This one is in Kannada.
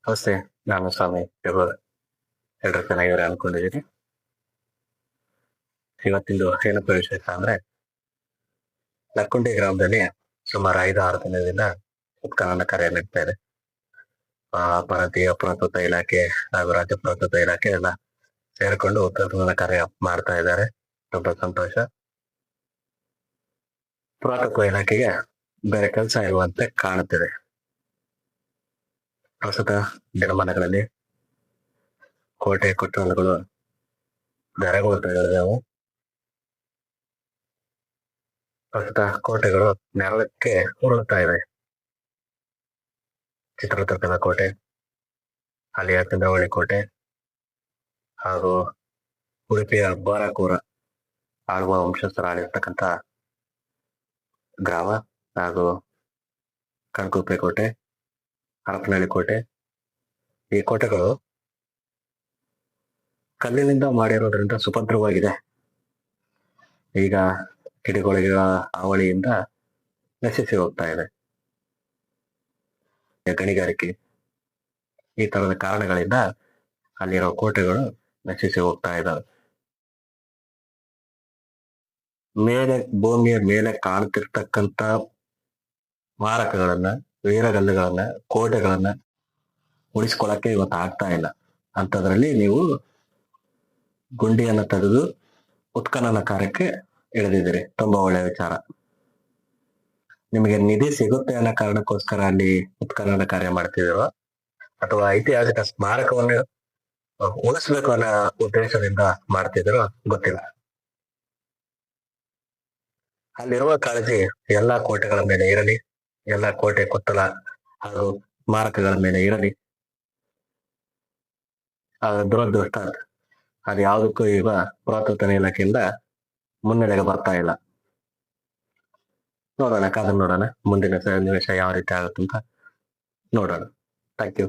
ನಮಸ್ತೆ. ನಾನು ಸ್ವಾಮಿ ಇರ್ಬೋದು. ಎಲ್ರು ಚೆನ್ನಾಗಿದ್ದಾರೆ ಅನ್ಕೊಂಡಿದ್ದೀನಿ. ಇವತ್ತಿಂದು ಏನಪ್ಪ ವಿಶೇಷ ಅಂದ್ರೆ, ಲಕ್ಕುಂಡಿ ಗ್ರಾಮದಲ್ಲಿ ಸುಮಾರು 5-6 ದಿನದಿಂದ ಉತ್ಖನನ ಕಾರ್ಯ ನಡೀತಾ ಇದೆ. ಭಾರತೀಯ ಪುರಾತತ್ವ ಇಲಾಖೆ ಹಾಗೂ ರಾಜ್ಯ ಪುರಾತತ್ವ ಇಲಾಖೆ ಎಲ್ಲ ಸೇರ್ಕೊಂಡು ಉತ್ಖನನ ಕಾರ್ಯ ಮಾಡ್ತಾ ಇದ್ದಾರೆ. ತುಂಬಾ ಸಂತೋಷ. ಪುರಾತತ್ವ ಇಲಾಖೆಗೆ ಬೇರೆ ಕೆಲಸ ಇರುವಂತೆ ಕಾಣುತ್ತಿದೆ. ಪ್ರಸ್ತುತ ದಿನಮಾನಗಳಲ್ಲಿ ಕೋಟೆ ಕೊತ್ತಲಗಳು ಧರೆಗಳು ಬೆಳೆದವು. ಪ್ರಸ್ತುತ ಕೋಟೆಗಳು ನೆಲಕ್ಕೆ ಉರುಳುತ್ತಾ ಇವೆ. ಚಿತ್ರದುರ್ಗದ ಕೋಟೆ, ಅಲ್ಲಿಯ ಚಂದ್ರವಳ್ಳಿ ಕೋಟೆ ಹಾಗೂ ಉಡುಪಿಯ ಬಾರಕೂರ ಆಳುವ ವಂಶಸ್ಥರಾಗಿರ್ತಕ್ಕಂಥ ಗ್ರಾಮ ಹಾಗೂ ಕಣ್ಕುಪ್ಪೆ ಕೋಟೆ, ಹರಪನಹಳ್ಳಿ ಕೋಟೆ, ಈ ಕೋಟೆಗಳು ಕಲ್ಲಿನಿಂದ ಮಾಡಿರೋದ್ರಿಂದ ಸುಭದ್ರವಾಗಿದೆ. ಈಗ ಕಿಡಿಗೊಳಿಗಳ ಹಾವಳಿಯಿಂದ ನಶಿಸಿ ಹೋಗ್ತಾ ಇದೆ. ಗಣಿಗಾರಿಕೆ ಈ ತರದ ಕಾರಣಗಳಿಂದ ಅಲ್ಲಿರೋ ಕೋಟೆಗಳು ನಶಿಸಿ ಹೋಗ್ತಾ ಇದ್ದಾವೆ. ಮೇಲೆ ಭೂಮಿಯ ಮೇಲೆ ಕಾಣ್ತಿರ್ತಕ್ಕಂಥ ಸ್ಮಾರಕಗಳನ್ನ, ವೀರಗಲ್ಲುಗಳನ್ನ, ಕೋಟೆಗಳನ್ನ ಉಳಿಸ್ಕೊಳಕ್ಕೆ ಇವತ್ತು ಆಗ್ತಾ ಇಲ್ಲ. ಅಂಥದ್ರಲ್ಲಿ ನೀವು ಗುಂಡಿಯನ್ನ ತೆಗೆದು ಉತ್ಖನನ ಕಾರ್ಯಕ್ಕೆ ಇಳಿದಿದ್ದೀರಿ. ತುಂಬಾ ಒಳ್ಳೆಯ ವಿಚಾರ. ನಿಮಗೆ ನಿಧಿ ಸಿಗುತ್ತೆ ಅನ್ನೋ ಕಾರಣಕ್ಕೋಸ್ಕರ ಅಲ್ಲಿ ಉತ್ಖನನ ಕಾರ್ಯ ಮಾಡ್ತಿದ್ದೀರೋ ಅಥವಾ ಐತಿಹಾಸಿಕ ಸ್ಮಾರಕವನ್ನು ಉಳಿಸ್ಬೇಕು ಅನ್ನೋ ಉದ್ದೇಶದಿಂದ ಮಾಡ್ತಿದ್ದೀರೋ ಗೊತ್ತಿಲ್ಲ. ಅಲ್ಲಿರುವ ಕಾಳಜಿ ಎಲ್ಲಾ ಕೋಟೆಗಳ ಮೇಲೆ ಇರಲಿ, ಎಲ್ಲಾ ಕೋಟೆ ಕೊತ್ತಲ ಹಾಗೂ ಸ್ಮಾರಕಗಳ ಮೇಲೆ ಇರಲಿ. ದುರದೃಷ್ಟ ಅದು ಯಾವುದಕ್ಕೂ ಈಗ ಪುರಾತತ್ವ ಇಲಾಖೆಯಿಂದ ಮುನ್ನಡೆಗೆ ಬರ್ತಾ ಇಲ್ಲ. ನೋಡೋಣ, ಕಾದು ನೋಡೋಣ ಮುಂದಿನ ಸನ್ನಿವೇಶ ಯಾವ ರೀತಿ ಆಗುತ್ತಂತ ನೋಡೋಣ. Thank you.